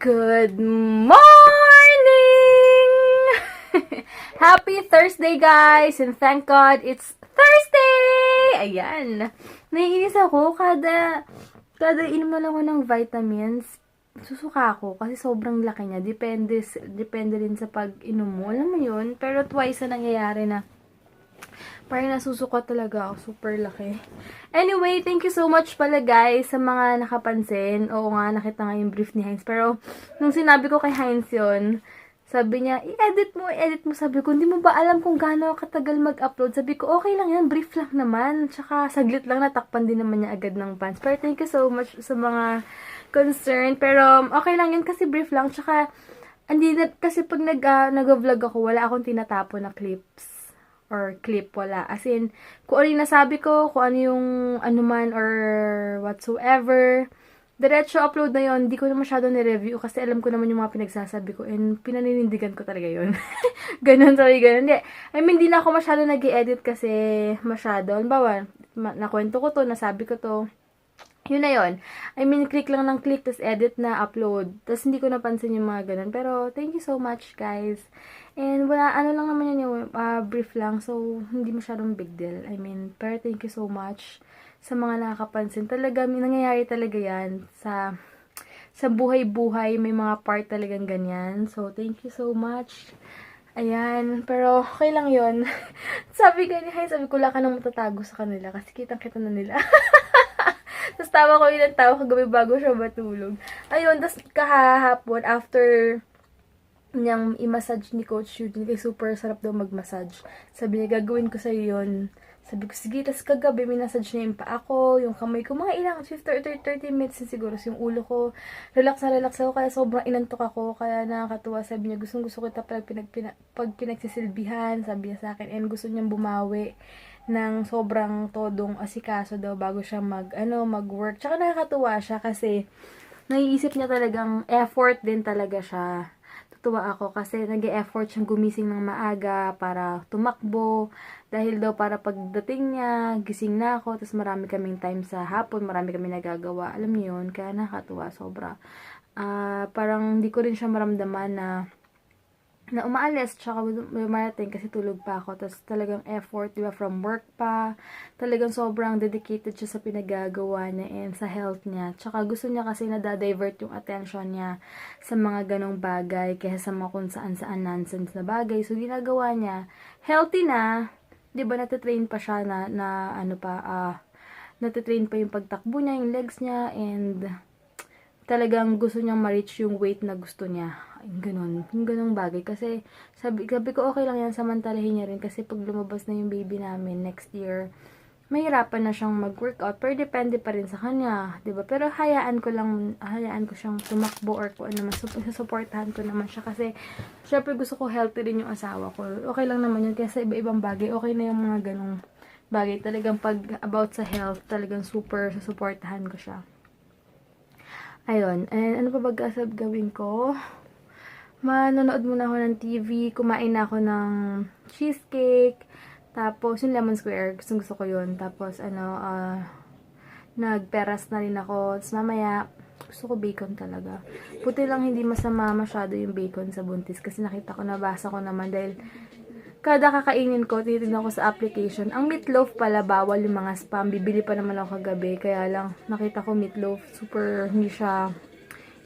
Good morning! Happy Thursday, guys! And thank God it's Thursday! Ayan. Naiinis ako kada inom na lang ako ng vitamins. Susuka ako kasi sobrang laki niya. Depende rin sa pag-inom mo. Alam mo yun? Pero twice na nangyayari na parang nasusuka talaga ako. Super laki. Anyway, thank you so much pala guys sa mga nakapansin. Oo nga, nakita nga yung brief ni Heinz. Pero, nung sinabi ko kay Heinz yun, sabi niya, i-edit mo. Sabi ko, hindi mo ba alam kung gaano katagal mag-upload? Sabi ko, okay lang yan, brief lang naman. Tsaka, saglit lang, natakpan din naman niya agad ng pants. Pero, thank you so much sa mga concern. Pero, okay lang yan kasi brief lang. Tsaka, kasi pag nag-vlog ako, wala akong tinatapon na clips or clip, wala. As in, kung ano yung nasabi ko, kung ano yung anuman or whatsoever, diretso upload na yon. Hindi ko na masyado ni-review kasi alam ko naman yung mga pinagsasabi ko and pinaninindigan ko talaga yon. Ganun, sorry, ganun. Hindi. I mean, hindi na ako masyado nag-i-edit kasi masyado. Halimbawa, nakwento ko to, nasabi ko to. Yun na yun. I mean, click lang ng click, tas edit na, upload. Tas hindi ko napansin yung mga ganun. Pero, thank you so much, guys. And, wala, ano lang naman yun yung brief lang. So, hindi masyadong big deal. I mean, pero thank you so much sa mga nakakapansin. Talaga, nangyayari talaga yan. Sa buhay-buhay, may mga part talagang ganyan. So, thank you so much. Ayan, pero okay lang yun. Sabi ko ni Hay, sabi ko, wala ka nang matatago sa kanila kasi kitang-kita na nila. Tapos tawa ko yun ang tawa kagabi bago siya matulog. Ayun, tapos kahapon, after niyang i-massage ni Coach Eugene, kay super sarap daw mag-massage. Sabi niya, gagawin ko sa'yo yun. Sabi ko, sige, tapos kagabi, minassage niya yung paa ko, yung kamay ko, mga ilang, 30 minutes na siguro. So, yung ulo ko, relax na relax ako, kaya sobrang inantok ako, kaya nakakatuwa. Sabi niya, gusto kita pag pinagsisilbihan, sabi niya sa akin, and gusto niyang bumawi ng sobrang todong asikaso daw bago siya mag-work. Tsaka nakakatuwa siya kasi naiisip niya talagang effort din talaga siya. Tutuwa ako kasi nag-e-effort siyang gumising ng maaga para tumakbo. Dahil daw para pagdating niya, gising na ako, tapos marami kaming time sa hapon, marami kaming nagagawa. Alam niyo yun, kaya nakakatuwa sobra. Parang hindi ko rin siya maramdaman na umaalis, tsaka marating kasi tulog pa ako. Tapos talagang effort, diba, from work pa. Talagang sobrang dedicated siya sa pinagagawa niya and sa health niya. Tsaka gusto niya kasi nadadivert yung attention niya sa mga ganong bagay kaysa sa mga kung saan-saan nonsense na bagay. So, ginagawa niya, healthy na, diba, natitrain pa siya natitrain pa yung pagtakbo niya, yung legs niya, and talagang gusto niyang ma-reach yung weight na gusto niya. Yung ganong bagay. Kasi, sabi ko, okay lang yan, samantalahin niya rin. Kasi pag lumabas na yung baby namin next year, mahirapan na siyang mag-workout. Pero depende pa rin sa kanya. Diba? Pero hayaan ko siyang tumakbo or kung ano, supportahan ko naman siya. Kasi, syempre gusto ko healthy rin yung asawa ko. Okay lang naman yun. Kasi iba-ibang bagay, okay na yung mga ganong bagay. Talagang pag about sa health, talagang super supportahan ko siya. Ayun. And ano pa ba gawin ko? Manonood muna ako ng TV. Kumain na ako ng cheesecake. Tapos, yung lemon square. Gusto ko yun. Tapos, nagperas na rin ako. Tapos, mamaya, gusto ko bacon talaga. Buti lang hindi masama masyado yung bacon sa buntis. Kasi nakita ko, nabasa ko naman. Dahil, kada kakainin ko, titignan ko sa application. Ang meatloaf pala, bawal yung mga spam. Bibili pa naman ako kagabi. Kaya lang, nakita ko meatloaf. Super, hindi siya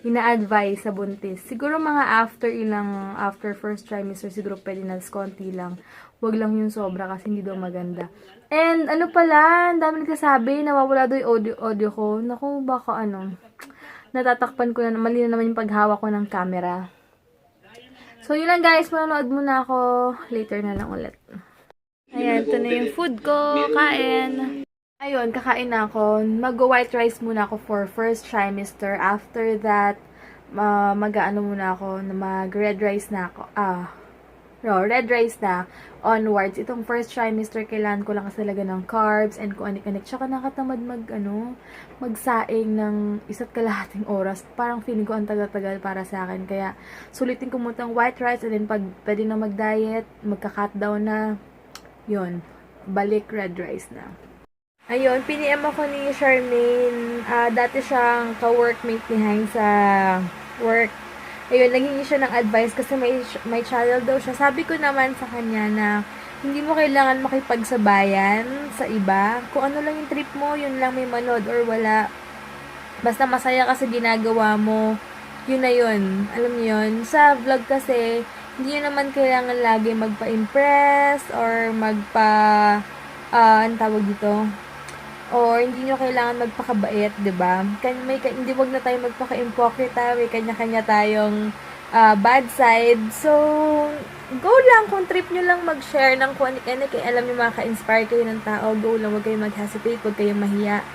ina-advise sa buntis. Siguro mga after first trimester, siguro pwede na konti lang. Huwag lang yung sobra kasi hindi daw maganda. And ano pala, ang dami nagsasabi, nawawala daw yung audio ko. Naku, baka natatakpan ko na, mali na naman yung paghawak ko ng camera. So, yun lang guys, manonood muna ako. Later na lang ulit. Ayan, ito na yung food ko. Kain. Ayun, kakain na ako. Mag-white rice muna ako for first trimester. After that, muna ako, mag-red rice na ako. Red rice na onwards. Itong first trimester, kailangan ko lang kasi talaga ng carbs and kung anik-anik. Tsaka nakatamad magsaing ng 1.5 oras. Parang feeling ko ang tagal-tagal para sa akin. Kaya, sulitin ko muna ng white rice and then pag pwede na mag-diet, magka-cut down na, yun, balik red rice na. Ayun, piniem ako ni Charmaine. Dati siyang ka-workmate ni Hein sa work. ayun, naghingi siya ng advice kasi may channel daw siya. Sabi ko naman sa kanya na hindi mo kailangan makipagsabayan sa iba. Kung ano lang yung trip mo, yun lang may manood or wala. Basta masaya kasi ginagawa mo, yun na yun. Alam niyo yun? Sa vlog kasi, hindi nyo naman kailangan lagi magpa-impress or ang tawag dito? Or hindi nyo kailangan magpakabait, 'di ba? Hindi wag na tayo magpaka-impokrita, may kanya-kanya tayong bad side. So, go lang kung trip nyo lang mag-share ng kung ano kaya alam nyo maka-inspire kayo ng tao, go lang, wag kayong mag-hesitate, wag kayong mahiya.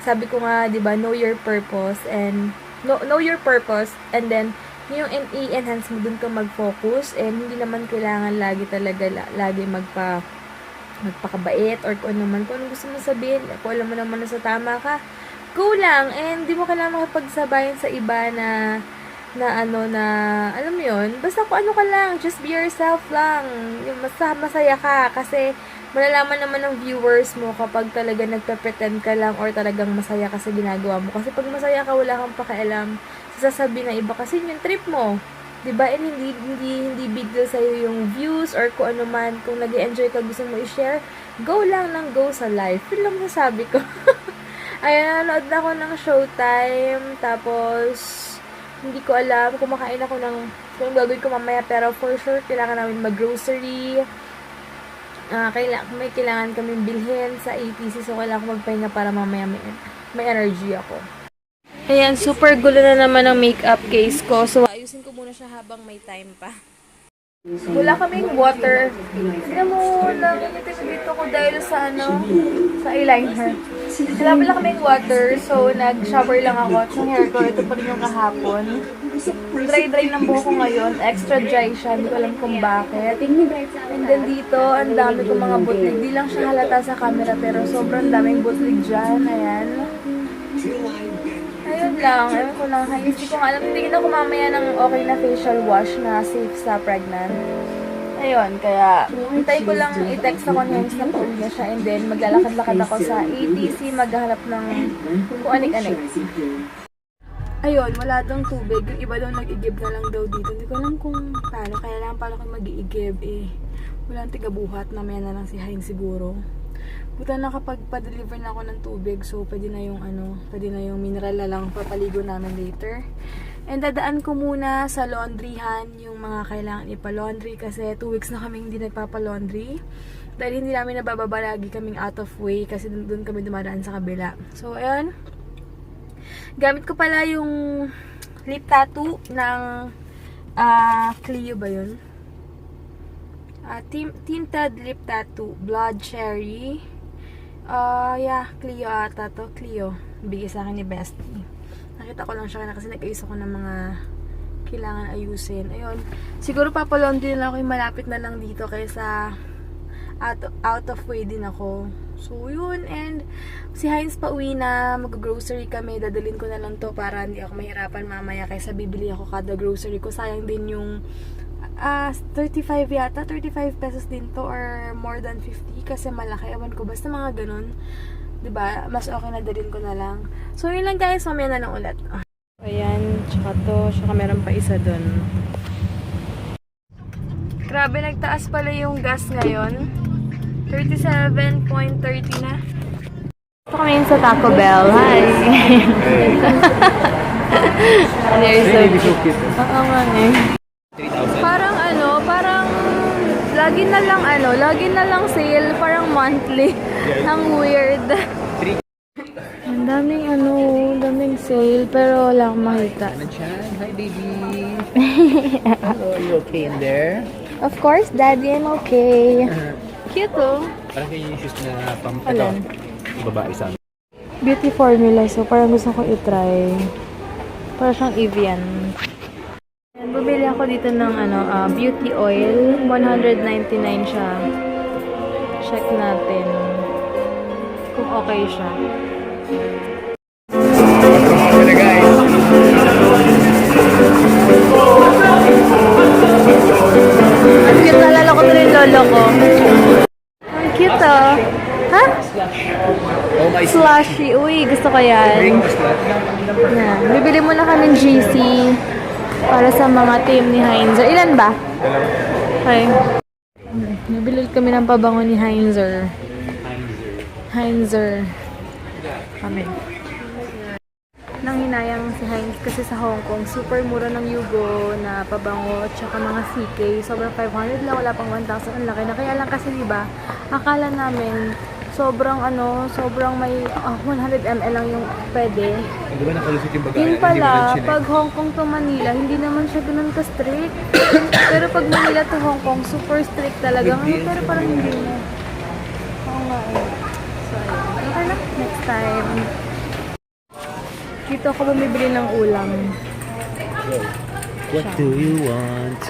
Sabi ko nga, 'di ba, know your purpose and know your purpose and then yung i-enhance mo dun ka mag-focus and hindi naman kailangan lagi talaga lagi magpakabait or kung ano man, kung ano gusto mo sabihin, kung alam mo naman na sa tama ka, go lang, and di mo kailangan makipagsabayan sa iba na alam mo yun, basta kung ano ka lang, just be yourself lang, yung masaya ka, kasi malalaman naman ng viewers mo kapag talaga nagpe-pretend ka lang or talagang masaya ka sa ginagawa mo, kasi pag masaya ka, wala kang pakialam sasabihin ng iba kasi yung trip mo. 'Di ba? And hindi big deal sa yung views or kung ano man, kung nag-enjoy ka gusto mo i-share, go lang ng go sa life. Yun lang masasabi ko. Ayan, nanood na ako ng Showtime, tapos hindi ko alam, kumakain ako ng kung gagawin ko mamaya, pero for sure kailangan namin mag-grocery. Kailangan kaming bilhin sa ATC, so kailangan ko magpahinga para mamaya may energy ako. Ayan, super gulo na naman ang makeup case ko. So, ayusin ko muna siya habang may time pa. Wala kaming water. Tignan mo, nangingitin dito ko dahil sa sa eyeliner. Wala kaming water. So, nag-shower lang ako. At yung hair ko, ito pa rin yung kahapon. Dry ng buhok ko ngayon. Extra dry siya. Hindi ko alam kung bakit. And then dito, ang dami kong mga butlig. Di lang siya halata sa camera, pero sobrang daming butlig dyan. Ayan. Ayun lang, ewan ko lang, hindi ko alam, tingin ako mamaya ng okay na facial wash na safe sa pregnant. Ayun, kaya hintay ko lang i-text ako niya na pauwi na siya and then maglalakad-lakad ako sa ATC, maghahanap ng kung anik-anik. Ayun, wala daw tubig, yung iba daw nag-i-give na lang daw dito. Hindi ko alam kung paano, kaya lang paano kung mag-i-give walang tigabuhat, mamaya na lang si Hein siguro. Buta na kapag pa-deliver na ako ng tubig, so pwede na yung mineral na lang papaligo namin later. And dadaan ko muna sa laundryhan yung mga kailangan ipa-laundry kasi 2 weeks na kaming hindi nagpapa-laundry. Dahil hindi namin nabababa, lagi kaming out of way kasi doon kami dumadaan sa kabila. So, ayun. Gamit ko pala yung lip tattoo ng Clio ba yun? Tinted lip tattoo, Blood Cherry. Clio ata to. Clio. Bigay sa akin ni Bestie. Nakita ko lang siya kasi nag-ayos ako ng mga kailangan ayusin. Ayun. Siguro papalaundry na lang ako yung malapit na lang dito kaysa out of way din ako. So, yun. And si Heinz pa uwi na. Mag-grocery kami. Dadalhin ko na lang to para hindi ako mahirapan mamaya kaysa bibili ako kada grocery ko. Sayang din yung 35 yata, 35 pesos din to or more than 50 kasi malaki, ewan ko, basta mga ganun, 'di ba? Mas okay na dalhin ko na lang. So yun lang guys, mamaya na lang ulit. Ayan, tsaka meron pa isa dun. Grabe, nagtaas pala yung gas ngayon. 37.30 na. Ito kami sa Taco Bell. Hi! They're so cute. Oo nga eh. Parang lagi na lang sale, parang monthly. Ang weird. Ang daming sale, pero wala akong makita. Hi baby. Hello, are you okay in there? Of course, Daddy, I'm okay. Cute oh. Parang kayo yung shoes na Alam. babae sa amin. Beauty formula, so parang gusto ko i-try. Parang siyang Evian. Bumili ako dito ng beauty oil. 199 siya. Check natin kung okay siya. Hello guys. Ang cute, nalala ko tuloy yung lolo ko. Ang cute oh. Ha? Oh my Slushy. Uy, gusto ko yan. Na, bibili muna kami ng GC. Para sa mga team ni Heinzer. Ilan ba? Okay. Nabili kami ng pabango ni Heinzer. Heinzer. Kami. Nang hinayang si Heinz kasi sa Hong Kong, super mura ng Yugo na pabango at saka mga CK. Sobrang 500 lang, wala pang 1,000. Ang laki na. Kaya lang kasi diba, akala namin sobrang may 100 ml lang yung pwede. Di ba nakalusot yung Yun pala, pag Hong Kong to Manila, hindi naman siya ganun ka-strict. Pero pag Manila to Hong Kong, super strict talaga. Ngayon, pero parang hindi na. Oo nga eh. So, ayun. Okay na. Next time. Dito ako bumibili ng ulam. What do you want?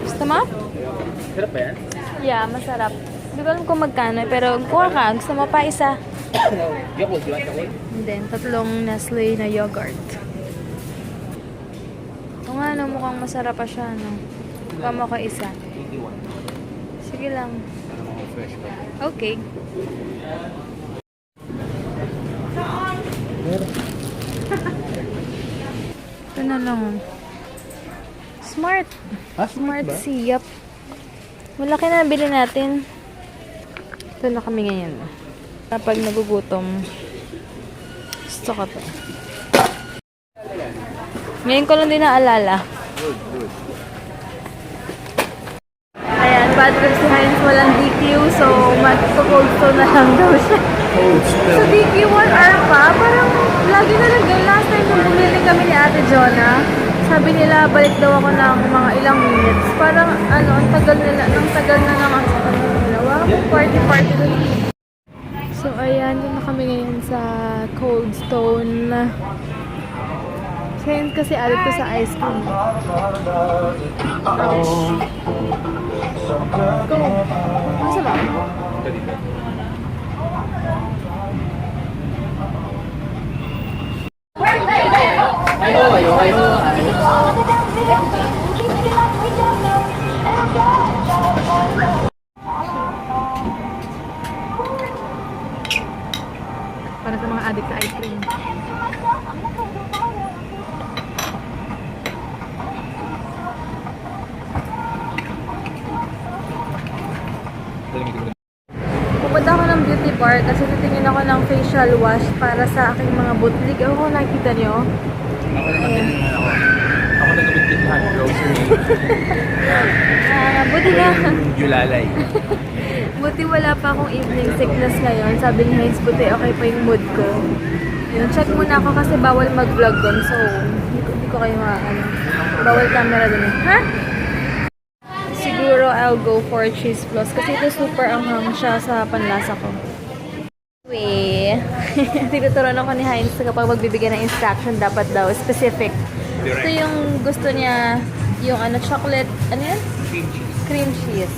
Gusto mo? Sarap ba yan? Yeah, masarap. Hindi ko alam kung magkano, pero kuha ka. Gusto mo pa isa? Yakult, you want yakult? And then, 3 Nestle na yogurt. O nga, no, mukhang masarap pa siya, no? Kuha mo ko isa. 81. Sige lang. Fresh ba? Okay. Ito na lang. Smart. Smart ba? siyap. Malaki na nabili natin. Ito na kami ngayon. Kapag nagugutom, gusto ko to. Ngayon ko lang din naalala. Ayan, bad trip si Heinz, walang DQ, so mag-cold stone na lang daw siya. Cold So DQ 1 hour pa, parang lagi na lang ganyan. Last time nung bumili kami ni Ate Jonah, sabi nila balik daw ako ng mga ilang minutes. Parang ang tagal na naman sa kanila. Wow, party na. So ayan, yun na kami ngayon sa Cold Stone. Ngayon kasi alit ko sa ice cream. Go! Ano sa ba? Para sa mga addict sa ice cream. Pupunta ako ng beauty bar kasi titingin ako ng facial wash para sa aking mga butlig. Ewan ko, nakikita niyo? Ako nagbibili na ako. Ako nagbibili grocery. Buti na. Julalay. Buti wala pa akong evening sickness ngayon. Sabi ni Heinz, buti okay pa yung mood ko. Yun, check muna ako kasi bawal mag-vlog doon. So, hindi ko kayo bawal camera doon. Ha? Siguro I'll go for cheese plus kasi ito super anghang siya sa panlasa ko. Anyway, tinuturuan ako ni Heinz kapag magbibigay ng instruction dapat daw specific. Ito yung gusto niya, yung chocolate, ano yan? Cream cheese. Cream cheese.